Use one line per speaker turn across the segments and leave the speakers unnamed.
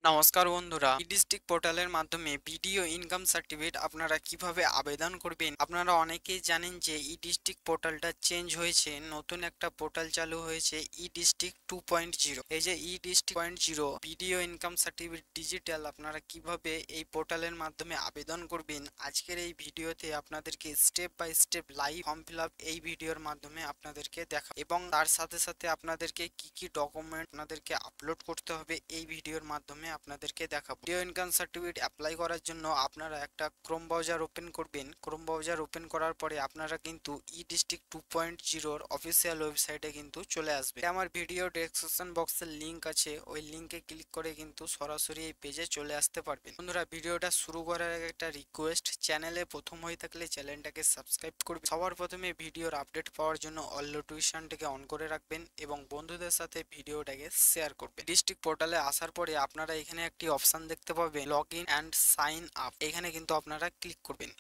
নমস্কার বন্ধুরা, ই ডিস্ট্রিক্ট পোর্টালের মাধ্যমে ভিডিও ইনকাম সার্টিফিকেট আপনারা কিভাবে আবেদন করবেন। আপনারা অনেকেই জানেন যে ই ডিস্ট্রিক্ট পোর্টালটা চেঞ্জ হয়েছে, নতুন একটা পোর্টাল চালু হয়েছে ই ডিস্ট্রিক্ট 2.0। এই যে E district 2.0 video income certificate digital, আপনারা কিভাবে এই পোর্টালের মাধ্যমে আবেদন করবেন আজকের এই ভিডিওতে আপনাদেরকে step by step live form fill up এই ভিডিওর মাধ্যমে আপনাদেরকে দেখা, এবং তার সাথে সাথে আপনাদেরকে কি কি ডকুমেন্ট আপনাদেরকে আপলোড করতে হবে এই ভিডিওর মাধ্যমে আপনাদেরকে দেখাবো। ভিডিও ইনকাম সার্টিফিকেট অ্যাপ্লাই করার জন্য আপনারা একটা ক্রোম ব্রাউজার ওপেন করবেন। ক্রোম ব্রাউজার ওপেন করার পরে আপনারা কিন্তু ই ডিস্ট্রিক্ট 2.0 অফিসিয়াল ওয়েবসাইটে কিন্তু চলে আসবে। আমার ভিডিও ডেসক্রিপশন বক্সের লিংক আছে, ওই লিংকে ক্লিক করে কিন্তু সরাসরি এই পেজে চলে আসতে পারবেন। বন্ধুরা, ভিডিওটা শুরু করার আগে একটা রিকোয়েস্ট, চ্যানেলে প্রথম হয়ে থাকলে চ্যানেলটাকে সাবস্ক্রাইব করবে। সবার প্রথমে ভিডিওর আপডেট পাওয়ার জন্য অল নোটিফিকেশনটাকে অন করে রাখবেন এবং বন্ধুদের সাথে ভিডিওটাকে শেয়ার করবেন। ডিস্ট্রিক্ট পোর্টালে আসার পরে আপনারা এখানে একটি অপশন দেখতে পাবেন, log in and sign up. এখানে কিন্তু আপনারা ক্লিক করবেন।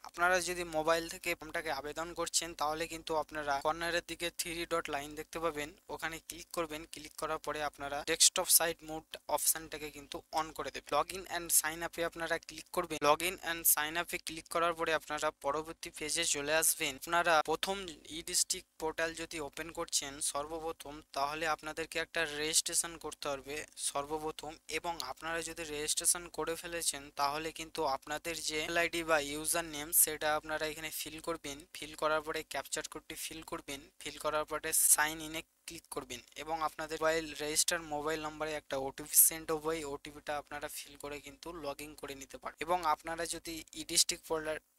আপনারা যদি মোবাইল থেকে ফর্মটাকে আবেদন করছেন তাহলে কিন্তু আপনারা কর্নারের দিকে 3 ডট লাইন দেখতে পাবেন, ওখানে ক্লিক করবেন। ক্লিক করার পরে আপনারা ডেস্কটপ সাইড মোড অপশনটাকে কিন্তু অন করে দেবেন। লগ ইন অ্যান্ড সাইন আপে আপনারা ক্লিক করবেন। লগ ইন অ্যান্ড সাইন আপে ক্লিক করার পরে আপনারা পরবর্তী পেজে চলে আসবেন। আপনারা প্রথম ই ডিস্ট্রিক্ট পোর্টাল যদি ওপেন করছেন সর্বপ্রথম, তাহলে আপনাদেরকে একটা রেজিস্ট্রেশন করতে হবে সর্বপ্রথম, এবং আপনারা যদি রেজিস্ট্রেশন করে ফেলেছেন তাহলে কিন্তু আপনাদের যে ইমেল আইডি বা ইউজার নেম সেটা আপনারা এখানে ফিল করবেন। ফিল করার পরে ক্যাপচার কোডটি ফিল করবেন। ফিল করার পরে সাইন ইনে ক্লিক করবেন এবং আপনাদের মোবাইল রেজিস্টার মোবাইল নম্বরে একটা ওটিপি সেন্ড হবে। ওই ওটিপিটা আপনারা ফিল করে কিন্তু লগ ইন করে নিতে পারেন। এবং আপনারা যদি ই ডিস্ট্রিক্ট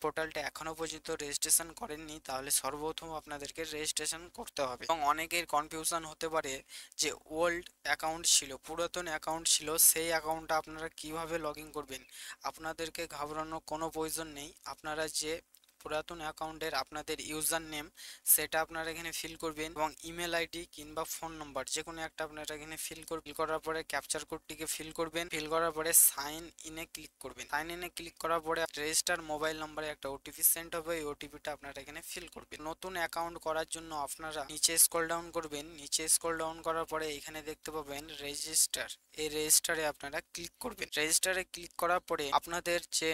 পোর্টালটা এখনো পর্যন্ত রেজিস্ট্রেশন করেননি তাহলে সর্বপ্রথম আপনাদেরকে রেজিস্ট্রেশন করতে হবে। এবং অনেকের কনফিউশন হতে পারে যে ওল্ড অ্যাকাউন্ট ছিল, পুরাতন অ্যাকাউন্ট ছিল, সেই অ্যাকাউন্টটা আপনারা কিভাবে লগ ইন করবেন। আপনাদেরকে ঘাবড়ানোর কোনো প্রয়োজন নেই। আপনারা যে পুরাতন অ্যাকাউন্টের আপনাদের ইউজার নেম সেটা আপনারা এখানে ফিল করবেন এবং ইমেল আইডি কিংবা ফোন নম্বর যে কোনো একটা আপনারা এখানে ফিল করবেন। ফিল করার পরে ক্যাপচার কোডটিকে ফিল করবেন। ফিল করার পরে সাইন ইনে ক্লিক করবেন। সাইন ইনে ক্লিক করার পরে রেজিস্টার মোবাইল নম্বরে একটা ওটিপি সেন্ড হবে। এই ওটিপিটা আপনারা এখানে ফিল করবেন। নতুন অ্যাকাউন্ট করার জন্য আপনারা নিচে স্ক্রল ডাউন করবেন। নিচে স্ক্রল ডাউন করার পরে এখানে দেখতে পাবেন রেজিস্টার। এই রেজিস্টারে আপনারা ক্লিক করবেন। রেজিস্টারে ক্লিক করার পরে আপনাদের যে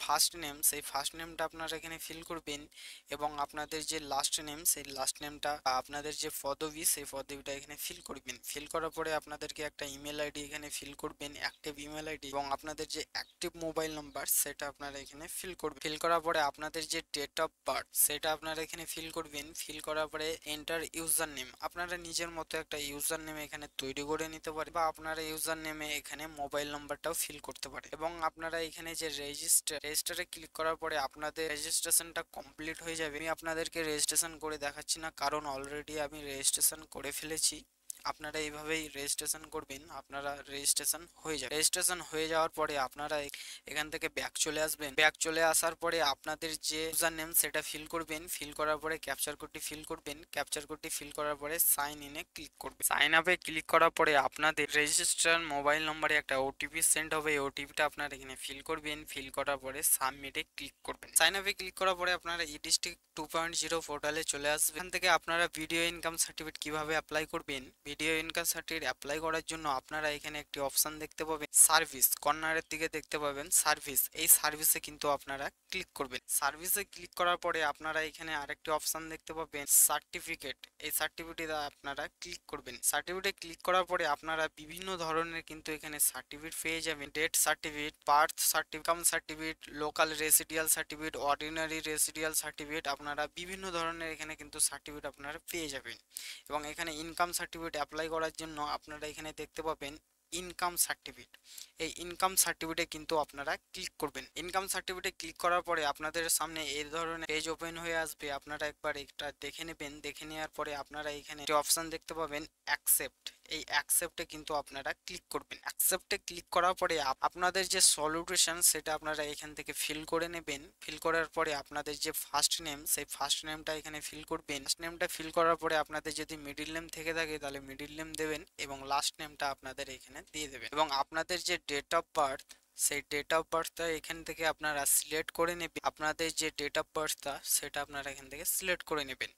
ফার্স্ট নেম সেই ফার্স্ট নেমটা আপনারা এখানে ফিল করবেন এবং আপনাদের যে লাস্ট নেম সেই লাস্ট নেমটা, আপনাদের যে পদবি সেই পদবিটা এখানে ফিল করবেন। ফিল করার পরে আপনাদেরকে একটা ইমেল আইডি এখানে ফিল করবেন, অ্যাক্টিভ ইমেল আইডি, এবং আপনাদের যে অ্যাক্টিভ মোবাইল নাম্বার সেটা আপনারা এখানে ফিল করবেন। ফিল করার পরে আপনাদের যে ডেট অফ বার্থ সেটা আপনারা এখানে ফিল করবেন। ফিল করার পরে এন্টার ইউজার নেম, আপনারা নিজের মতো একটা ইউজার নেম এখানে তৈরি করে নিতে পারেন বা আপনারা ইউজার নেমে এখানে মোবাইল নাম্বারটাও ফিল করতে পারেন। এবং আপনারা এখানে যে রেজিস্টারে ক্লিক করার পরে আপনাদের রেজিস্ট্রেশনটা কমপ্লিট হয়ে যাবে। আমি আপনাদেরকে রেজিস্ট্রেশন করে দেখাচ্ছি না, কারণ অলরেডি আমি রেজিস্ট্রেশন করে ফেলেছি। আপনারা এইভাবেই রেজিস্ট্রেশন করবেন, আপনারা রেজিস্ট্রেশন হয়ে যাবে। রেজিস্ট্রেশন হয়ে যাওয়ার পরে আপনারা এখান থেকে ব্যাক চলে আসবেন। ব্যাক চলে আসার পরে আপনাদের যে ইউজার নেম সেটা ফিল করবেন। ফিল করার পরে ক্যাপচার কোডটি ফিল করবেন। ক্যাপচার কোডটি ফিল করার পরে সাইন ইনে ক্লিক করবেন। সাইন আপে ক্লিক করার পরে আপনাদের রেজিস্টার মোবাইল নম্বরে একটা ওটিপি সেন্ড হবে। এই ওটিপিটা আপনারা এখানে ফিল করবেন। ফিল করার পরে সাবমিটে ক্লিক করবেন। সাইন আপে ক্লিক করার পরে আপনারা ই ডিস্ট্রিক্ট 2.0 পোর্টালে চলে আসবেন। এখান থেকে আপনারা ভিডিও ইনকাম সার্টিফিকেট কিভাবে অ্যাপ্লাই করবেন। ভিডিও ইনকাম সার্টিফিকেট অ্যাপ্লাই করার জন্য আপনারা এখানে একটি অপশন দেখতে পাবেন, সার্ভিস, কর্নারের দিকে দেখতে পাবেন সার্ভিস। এই সার্ভিসে কিন্তু আপনারা ক্লিক করবেন। সার্ভিসে ক্লিক করার পরে আপনারা এখানে আরেকটি অপশন দেখতে পাবেন, সার্টিফিকেট। এই সার্টিফিকেটে আপনারা ক্লিক করবেন। সার্টিফিকেটে ক্লিক করার পরে আপনারা বিভিন্ন ধরনের কিন্তু এখানে সার্টিফিকেট পেয়ে যাবেন। Death certificate, birth certificate, local রেসিডিয়াল certificate, ordinary রেসিডিয়াল certificate, আপনারা বিভিন্ন ধরনের এখানে কিন্তু সার্টিফিকেট আপনারা পেয়ে যাবেন। এবং এখানে ইনকাম সার্টিফিকেট অ্যাপ্লাই করার জন্য আপনারা এখানে দেখতে পাবেন ইনকাম সার্টিফিকেট। এই ইনকাম সার্টিফিকেটে কিন্তু আপনারা ক্লিক করবেন। ইনকাম সার্টিফিকেটে ক্লিক করার পরে আপনাদের সামনে এই ধরনের পেজ ওপেন হয়ে আসবে। আপনারা একবার এটা দেখে নেবেন। দেখে নেওয়ার পরে আপনারা এখানে যে অপশন দেখতে পাবেন অ্যাকসেপ্ট, এই অ্যাকসেপ্টে কিন্তু আপনারা ক্লিক করবেন। অ্যাকসেপ্টে ক্লিক করার পরে আপনাদের যে সলিউশন সেটা আপনারা এখান থেকে ফিল করে নেবেন। ফিল করার পরে আপনাদের যে ফার্স্ট নেম সেই ফার্স্ট নেমটা এখানে ফিল করবেন। ফার্স্ট নেমটা ফিল করার পরে আপনাদের যদি মিডিল নেম থেকে থাকে তাহলে মিডিল নেম দেবেন এবং লাস্ট নেমটা আপনাদের এখানে দিয়ে দেবেন। এবং আপনাদের যে ডেট অফ বার্থ সেই ডেট অফ বার্থটা এখান থেকে আপনারা সিলেক্ট করে নেবেন। আপনাদের যে ডেট অফ বার্থটা সেটা আপনারা এখান থেকে সিলেক্ট করে নেবেন।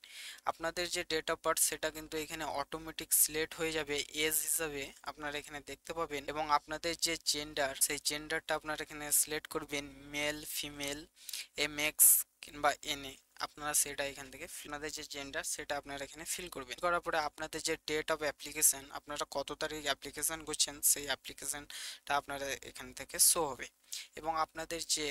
আপনাদের যে ডেট অফ বার্থ সেটা কিন্তু এখানে অটোমেটিক সিলেক্ট হয়ে যাবে এজ হিসাবে আপনারা এখানে দেখতে পাবেন। এবং আপনাদের যে জেন্ডার সেই জেন্ডারটা আপনারা এখানে সিলেক্ট করবেন, মেল, ফিমেল, এমএক্স কিংবা এনএ। আপনারা সেটা এখান থেকে আপনাদের যে জেন্ডার সেটা আপনারা এখানে ফিল করবেন। করার পরে আপনাদের যে ডেট অফ অ্যাপ্লিকেশন, আপনারা কত তারিখ অ্যাপ্লিকেশন করছেন সেই অ্যাপ্লিকেশনটা আপনারা এখান থেকে শো হবে। এবং আপনাদের যে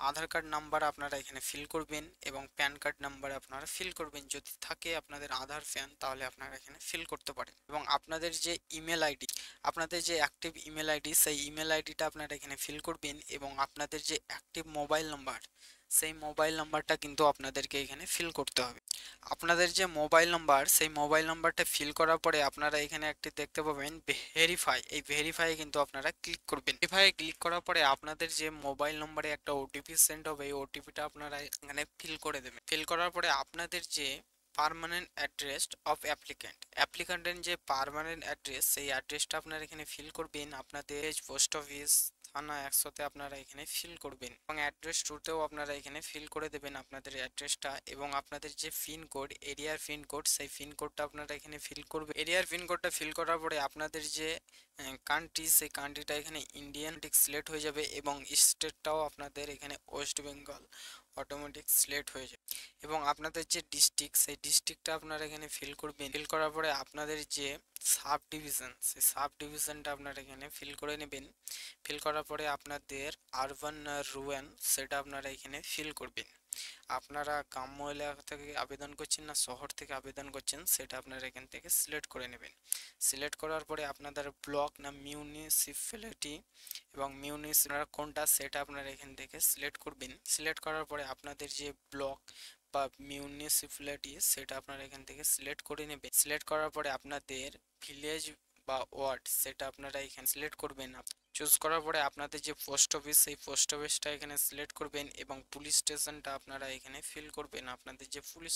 আধার কার্ড নাম্বার আপনারা এখানে ফিল করবেন এবং প্যান কার্ড নাম্বার আপনারা ফিল করবেন। যদি থাকে আপনাদের আধার প্যান তাহলে আপনারা এখানে ফিল করতে পারেন। এবং আপনাদের যে ইমেল আইডি, আপনাদের যে অ্যাক্টিভ ইমেল আইডি সেই ইমেল আইডিটা আপনারা এখানে ফিল করবেন। এবং আপনাদের যে অ্যাক্টিভ মোবাইল নাম্বার সেই মোবাইল নাম্বারটা কিন্তু আপনাদেরকে এখানে ফিল করতে হবে। আপনাদের যে মোবাইল নাম্বার সেই মোবাইল নাম্বারটা ফিল করার পরে আপনারা এখানে একটি দেখতে পাবেন ভেরিফাই। এই ভেরিফাই কিন্তু আপনারা ক্লিক করবেন। ভেরিফাই ক্লিক করার পরে আপনাদের যে মোবাইল নম্বরে একটা ওটিপি সেন্ড হবে, এই ওটিপিটা আপনারা এখানে ফিল করে দেবেন। ফিল করার পরে আপনাদের যে পার্মানেন্ট অ্যাড্রেস অফ অ্যাপ্লিক্যান্টের যে পার্মানেন্ট অ্যাড্রেস সেই অ্যাড্রেসটা আপনারা এখানে ফিল করবেন। আপনাদের পোস্ট অফিস, থানা, একসাথে আপনারা এখানে ফিল করবেন। এবং অ্যাড্রেস টুতেও আপনারা এখানে ফিল করে দেবেন আপনাদের অ্যাড্রেসটা। এবং আপনাদের যে পিন কোড, এরিয়ার পিন কোড, সেই পিন কোডটা আপনারা এখানে ফিল করবেন। এরিয়ার পিন কোডটা ফিল করার পরে আপনাদের যে কান্ট্রি সেই কান্ট্রিটা এখানে ইন্ডিয়ান ঠিক সিলেক্ট হয়ে যাবে। এবং স্টেটটাও আপনাদের এখানে ওয়েস্ট বেঙ্গল অটোমেটিক সিলেক্ট হয়ে যাবে। এবং আপনাদের যে ডিস্ট্রিক্ট সেই ডিস্ট্রিক্টটা আপনারা এখানে ফিল করবেন। ফিল করার পরে আপনাদের যে সাব ডিভিশন সেই সাব ডিভিশনটা আপনারা এখানে ফিল করে নেবেন। ফিল করার পরে আপনাদের আরবান রুরাল সেটা আপনারা এখানে ফিল করবেন। আপনারা গ্রাম্য এলাকা থেকে আবেদন করছেন না শহর থেকে আবেদন করছেন সেটা আপনারা এখান থেকে সিলেক্ট করে নেবেন। সিলেক্ট করার পরে আপনাদের ব্লক না মিউনিসিপ্যালিটি এবং মিউনিসিপ্যালিটি কোনটা সেটা আপনারা এখান থেকে সিলেক্ট করবেন। সিলেক্ট করার পরে আপনাদের যে ব্লক বা মিউনিসিপ্যালিটি সেটা আপনারা এখান থেকে সিলেক্ট করে নেবেন। সিলেক্ট করার পরে আপনাদের ভিলেজ বা ওয়ার্ড সেটা আপনারা এখানে সিলেক্ট করবেন। চুজ করার পরে আপনাদের যে পোস্ট অফিস সেই পোস্ট অফিসটা এখানে সিলেক্ট করবেন। এবং পুলিশ স্টেশনটা আপনারা এখানে ফিল করবেন। আপনাদের যে পুলিশ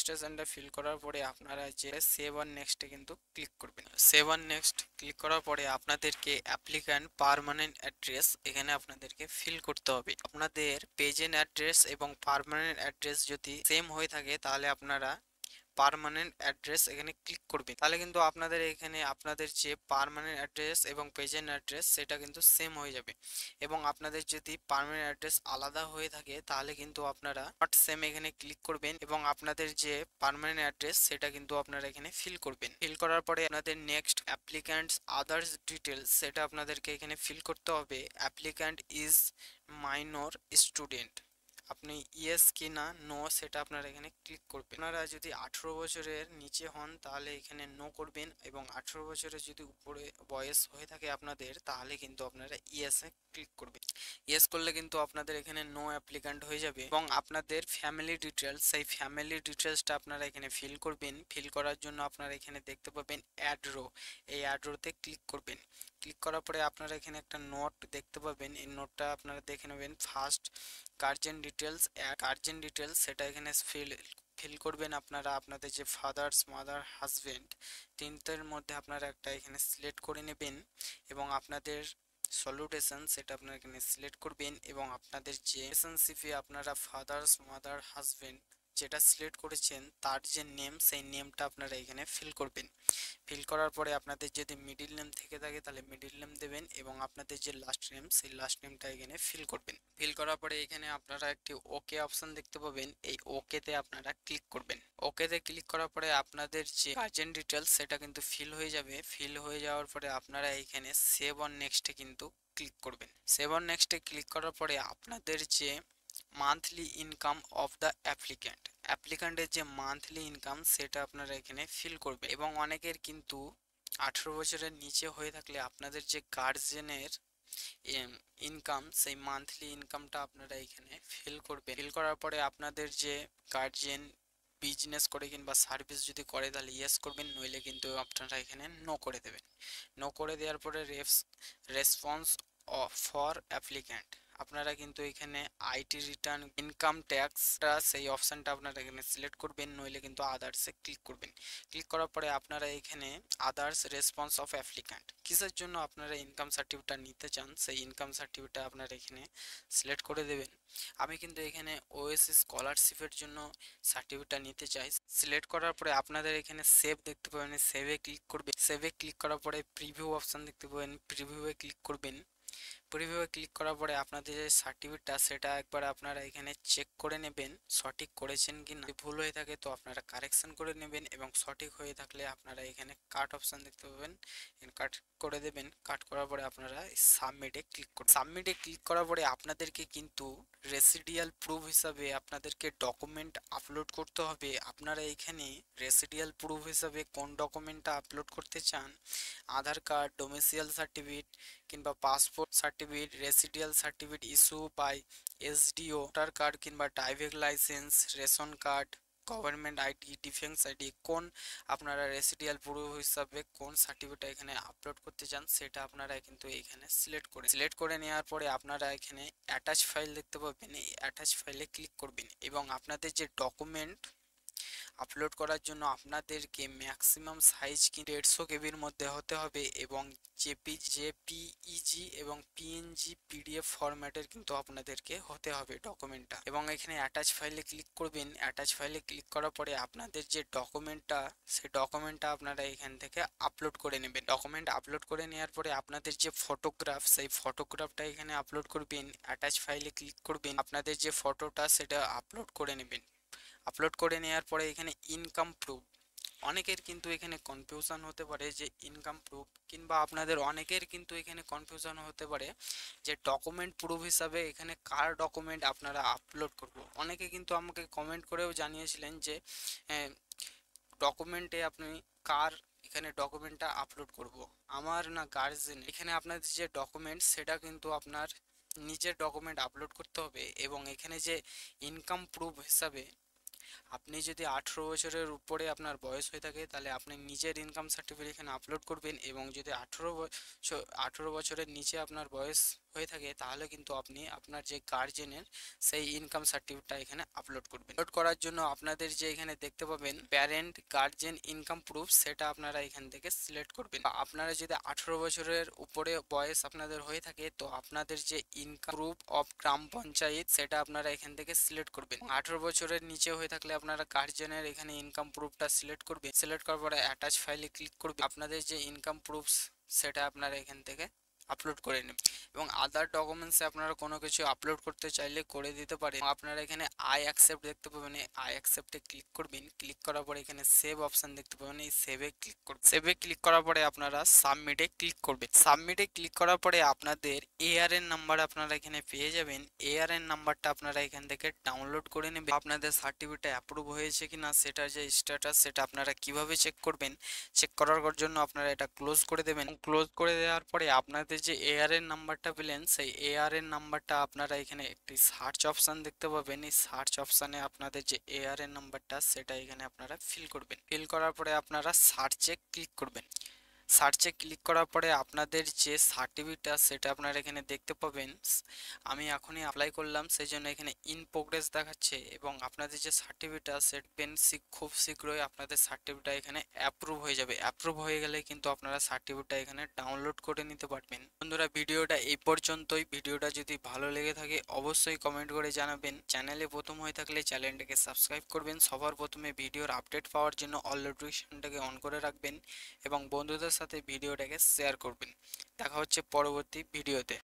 স্টেশনটা ফিল করার পরে আপনারা যে সেভ আর নেক্সটে কিন্তু ক্লিক করবেন। সেভ আর নেক্সট ক্লিক করার পরে আপনাদেরকে অ্যাপ্লিক্যান্ট পার্মানেন্ট অ্যাড্রেস এখানে আপনাদেরকে ফিল করতে হবে। আপনাদের প্রেজেন্ট অ্যাড্রেস এবং পার্মানেন্ট অ্যাড্রেস যদি সেম হয়ে থাকে তাহলে আপনারা পার্মানেন্ট অ্যাড্রেস এখানে ক্লিক করবেন। তাহলে কিন্তু আপনাদের এখানে আপনাদের যে পার্মানেন্ট অ্যাড্রেস এবং প্রেজেন্ট অ্যাড্রেস সেটা কিন্তু সেম হয়ে যাবে। এবং আপনাদের যদি পার্মানেন্ট অ্যাড্রেস আলাদা হয়ে থাকে তাহলে কিন্তু আপনারা নট সেম এখানে ক্লিক করবেন। এবং আপনাদের যে পার্মানেন্ট অ্যাড্রেস সেটা কিন্তু আপনারা এখানে ফিল করবেন। ফিল করার পরে আপনাদের নেক্সট অ্যাপ্লিক্যান্টস আদার্স ডিটেলস সেটা আপনাদেরকে এখানে ফিল করতে হবে। অ্যাপ্লিক্যান্ট ইজ মাইনর স্টুডেন্ট, আপনি ইয়েস কি না নো সেটা আপনারা এখানে ক্লিক করবেন। আপনারা যদি 18 বছরের নিচে হন তাহলে এখানে নো করবেন। এবং 18 বছরের যদি উপরে বয়স হয়ে থাকে আপনাদের তাহলে কিন্তু আপনারা ইয়েসে ক্লিক করবেন। ইয়েস করলে কিন্তু আপনাদের এখানে নো অ্যাপ্লিক্যান্ট হয়ে যাবে। এবং আপনাদের ফ্যামিলি ডিটেলস সেই ফ্যামিলি ডিটেলসটা আপনারা এখানে ফিল করবেন। ফিল করার জন্য আপনারা এখানে দেখতে পাবেন অ্যাড রো, এই অ্যাড রোতে ক্লিক করবেন। ক্লিক করার পরে আপনারা এখানে একটা নোট দেখতে পাবেন, এই নোটটা আপনারা দেখে নেবেন। ফার্স্ট গার্জেন ডিটেলস সেটা এখানে ফিল করবেন। আপনারা আপনাদের যে ফাদার্স, মাদার, হাজবেন্ড তিনটের মধ্যে আপনারা একটা এখানে সিলেক্ট করে নেবেন। এবং আপনাদের সলিউশন সেটা আপনারা এখানে সিলেক্ট করবেন। এবং আপনাদের যে রিলেশনশিপে আপনারা ফাদার্স, মাদার, হাজবেন্ড যেটা সিলেক্ট করেছেন তার যে নেম সেই নেমটা আপনারা এখানে ফিল করবেন। ফিল করার পরে আপনাদের যদি মিডিল নেম থেকে থাকে তাহলে মিডিল নেম দেবেন। এবং আপনাদের যে লাস্ট নেম সেই লাস্ট নেমটা এখানে ফিল করবেন। ফিল করার পরে এখানে আপনারা একটি ওকে অপশন দেখতে পাবেন, এই ওকেতে আপনারা ক্লিক করবেন। ওকেতে ক্লিক করার পরে আপনাদের যে গার্জেন ডিটেলস সেটা কিন্তু ফিল হয়ে যাবে। ফিল হয়ে যাওয়ার পরে আপনারা এখানে সেভ অন নেক্সটে কিন্তু ক্লিক করবেন। সেভ অন নেক্সটে ক্লিক করার পরে আপনাদের যে মান্থলি ইনকাম অফ দ্য অ্যাপ্লিক্যান্টের যে মান্থলি ইনকাম সেটা আপনারা এখানে ফিল করবেন। এবং অনেকের কিন্তু 18 বছরের নিচে হয়ে থাকলে আপনাদের যে গার্জেনের ইনকাম সেই মান্থলি ইনকামটা আপনারা এখানে ফিল করবেন। ফিল করার পরে আপনাদের যে গার্জিয়ান বিজনেস করে কিংবা সার্ভিস যদি করে তাহলে ইয়েস করবেন, নইলে কিন্তু আপনারা এখানে নো করে দেবেন। নো করে দেওয়ার পরে রেসপন্স ফর অ্যাপ্লিক্যান্ট আপনারা কিন্তু এখানে আইটি রিটার্ন ইনকাম ট্যাক্সটা সেই অপশানটা আপনারা এখানে সিলেক্ট করবেন, নইলে কিন্তু আদার্সে ক্লিক করবেন। ক্লিক করার পরে আপনারা এখানে আদার্স রেসপন্স অফ অ্যাপ্লিক্যান্ট, কিসের জন্য আপনারা ইনকাম সার্টিফিকেটটা নিতে চান সেই ইনকাম সার্টিফিকেটটা আপনারা এখানে সিলেক্ট করে দেবেন। আমি কিন্তু এখানে ওএসসি স্কলারশিপের জন্য সার্টিফিকেটটা নিতে চাই। সিলেক্ট করার পরে আপনাদের এখানে সেভ দেখতে পাবেন, সেভে ক্লিক করবেন। সেভে ক্লিক করার পরে প্রিভিউ অপশান দেখতে পাবেন, প্রিভিউয়ে ক্লিক করবেন। প্রিভিউয়ে ক্লিক করার পরে আপনাদের যে সার্টিফিকেটটা সেটা একবার আপনারা এখানে চেক করে নেবেন সঠিক করেছেন কি না। যদি ভুল হয়ে থাকে তো আপনারা কারেকশন করে নেবেন, এবং সঠিক হয়ে থাকলে আপনারা এখানে কাট অপশান দেখতে পাবেন, কাট করে দেবেন। কাট করার পরে আপনারা সাবমিটে ক্লিক করবেন। সাবমিটে ক্লিক করার পরে আপনাদেরকে কিন্তু রেসিডিয়াল প্রুফ হিসাবে আপনাদেরকে ডকুমেন্ট আপলোড করতে হবে। আপনারা এখানে রেসিডিয়াল প্রুফ হিসাবে কোন ডকুমেন্টটা আপলোড করতে চান, আধার কার্ড, ডোমিসাইল সার্টিফিকেট কিংবা passport certificate, residential certificate issue by SDO, voter card কিংবা driving licence, ration card, government ID, defence ID, কোন আপনারা রেসিডিয়াল প্রুফ হিসাবে কোন সার্টিফিকেট এখানে আপলোড করতে চান সেটা আপনারা কিন্তু এখানে সিলেক্ট করে নেওয়ার পরে আপনারা এখানে অ্যাটাচ ফাইল দেখতে পাবেন, এই অ্যাটাচ ফাইলে ক্লিক করবেন। এবং আপনাদের যে ডকুমেন্ট আপলোড করার জন্য আপনাদেরকে ম্যাক্সিমাম সাইজ কি 150 কেবির মধ্যে হতে হবে, এবং জেপিইজি এবং পিএনজি পিডিএফ ফরম্যাটের কিন্তু আপনাদেরকে হতে হবে ডকুমেন্টটা। এবং এখানে অ্যাটাচ ফাইলে ক্লিক করবেন। অ্যাটাচ ফাইলে ক্লিক করার পরে আপনাদের যে ডকুমেন্টটা সেই ডকুমেন্টটা আপনারা এখান থেকে আপলোড করে নেবেন। ডকুমেন্ট আপলোড করে নেওয়ার পরে আপনাদের যে ফটোগ্রাফ সেই ফটোগ্রাফটা এখানে আপলোড করবেন। অ্যাটাচ ফাইলে ক্লিক করবেন, আপনাদের যে ফটোটা সেটা আপলোড করে নেবেন। আপলোড করে নেওয়ার পরে এখানে ইনকাম প্রুফ, অনেকের কিন্তু এখানে কনফিউশন হতে পারে যে ইনকাম প্রুফ, কিংবা আপনাদের অনেকের কিন্তু এখানে কনফিউশন হতে পারে যে ডকুমেন্ট প্রুফ হিসাবে এখানে কার ডকুমেন্ট আপনারা আপলোড করব। অনেকে কিন্তু আমাকে কমেন্ট করেও জানিয়েছিলেন যে ডকুমেন্টে আপনি কার এখানে ডকুমেন্টটা আপলোড করব, আমার না গার্জেন। এখানে আপনাদের যে ডকুমেন্ট সেটা কিন্তু আপনার নিজের ডকুমেন্ট আপলোড করতে হবে। এবং এখানে যে ইনকাম প্রুফ হিসাবে আপনি যদি 18 বছরের উপরে আপনার বয়স হয়ে থাকে তাহলে আপনি নিজের ইনকাম সার্টিফিকেট এখানে আপলোড করবেন, এবং যদি 18 বছরের নিচে আপনার বয়স হয়ে থাকে তাহলে কিন্তু আপনি আপনার যে গার্জেনের সেই ইনকাম সার্টিফিকেটটা এখানে আপলোড করবেন। আপলোড করার জন্য আপনাদের যে এখানে দেখতে পাবেন প্যারেন্ট গার্জেন ইনকাম প্রুফ, সেটা আপনারা এখান থেকে সিলেক্ট করবেন। আপনারা যদি 18 বছরের উপরে বয়স আপনাদের হয়ে থাকে তো আপনাদের যে ইনকাম প্রুফ অফ গ্রাম পঞ্চায়েত সেটা আপনারা এখান থেকে সিলেক্ট করবেন। 18 বছরের নিচে হয়ে থাকলে আপনারা গার্জেনের এখানে ইনকাম প্রুফটা সিলেক্ট করবেন। সিলেক্ট করার পরে অ্যাটাচ ফাইলে ক্লিক করবেন। আপনাদের যে ইনকাম প্রুফ সেটা আপনারা এখান থেকে আপলোড করে নেবেন। এবং আদার ডকুমেন্টসে আপনারা কোনো কিছু আপলোড করতে চাইলে করে দিতে পারেন। আপনারা এখানে আই অ্যাকসেপ্ট দেখতে পাবেন, এই আই অ্যাকসেপ্টে ক্লিক করবেন। ক্লিক করার পরে এখানে সেভ অপশন দেখতে পাবেন, এই সেভে ক্লিক করবেন। সেভে ক্লিক করার পরে আপনারা সাবমিটে ক্লিক করবেন। সাবমিটে ক্লিক করার পরে আপনাদের এআরএন নাম্বার আপনারা এখানে পেয়ে যাবেন। এআরএন নাম্বারটা আপনারা এখান থেকে ডাউনলোড করে নেবেন। আপনাদের সার্টিফিকেট অ্যাপ্রুভ হয়েছে কিনা সেটার যে স্ট্যাটাস সেটা আপনারা কিভাবে চেক করবেন, চেক করার জন্য আপনারা এটা ক্লোজ করে দেবেন। ক্লোজ করে দেওয়ার পরে আপনাদের যে এআরএন নাম্বারটা পেলেন সেই এআরএন নাম্বারটা আপনারা এখানে একটি সার্চ অপশন দেখতে পাবেন। এই সার্চ অপশানে আপনাদের যে এআরএন নাম্বারটা সেটা এখানে আপনারা ফিল করবেন। ফিল করার পরে আপনারা সার্চে ক্লিক করবেন। সার্চে ক্লিক করার পরে আপনাদের যে সার্টিফিকেটটা সেটা আপনারা এখানে দেখতে পাবেন। আমি এখনই অ্যাপ্লাই করলাম সেই জন্য এখানে ইন প্রোগ্রেস দেখাচ্ছে, এবং আপনাদের যে সার্টিফিকেটটা খুব শীঘ্রই আপনাদের সার্টিফিকেটটা এখানে অ্যাপ্রুভ হয়ে যাবে। অ্যাপ্রুভ হয়ে গেলে কিন্তু আপনারা সার্টিফিকেটটা এখানে ডাউনলোড করে নিতে পারবেন। বন্ধুরা ভিডিওটা এই পর্যন্তই। ভিডিওটা যদি ভালো লেগে থাকে অবশ্যই কমেন্ট করে জানাবেন। চ্যানেলে প্রথম হয়ে থাকলে চ্যানেলটাকে সাবস্ক্রাইব করবেন। সবার প্রথমে ভিডিওর আপডেট পাওয়ার জন্য অল নোটিফিকেশনটাকে অন করে রাখবেন, এবং বন্ধুদের সাথে ভিডিওটাকে শেয়ার করবেন। দেখা হচ্ছে পরবর্তী ভিডিওতে।